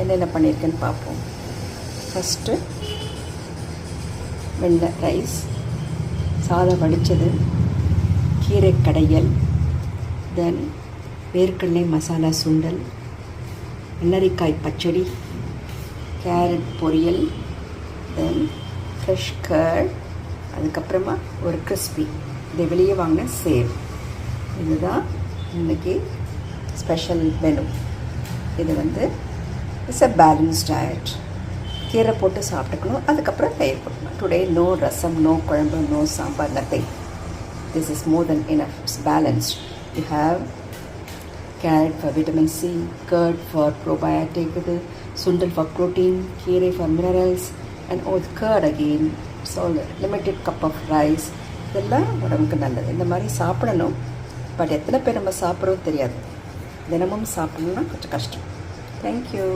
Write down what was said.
என்னென்ன பண்ணியிருக்கேன்னு பார்ப்போம். ஃபஸ்ட்டு வெள்ளை ரைஸ், சாதம் வடித்தது, கீரை கடையல், தென் வேர்க்கடலை மசாலா சுண்டல், வெள்ளரிக்காய் பச்சடி, கேரட் பொரியல், தென் ஃப்ரெஷ் கர்ட், அதுக்கப்புறமா ஒரு கிறிஸ்பி, இதை வெளியே வாங்கின சேவ். இதுதான் இன்றைக்கி ஸ்பெஷல் மெனு. இது இட்ஸ் அ பேலன்ஸ் டயட். கீரை போட்டு சாப்பிட்டுக்கணும், அதுக்கப்புறம் தயிர் போட்டுக்கணும். Today no rasam, no kuzhambu, no sambar, nothing. This is more than enough. It's balanced. You have carrot for vitamin C, curd for probiotic, sundal for protein, keerai for minerals, and curd again. So limited cup of rice. இதெல்லாம் உடம்புக்கு நல்லது. இந்த மாதிரி சாப்பிடணும். But எத்தனை பேர் நம்ம சாப்பிட்றோம் தெரியாது. தினமும் சாப்பிடணும்னா கொஞ்சம் கஷ்டம். தேங்க்யூ.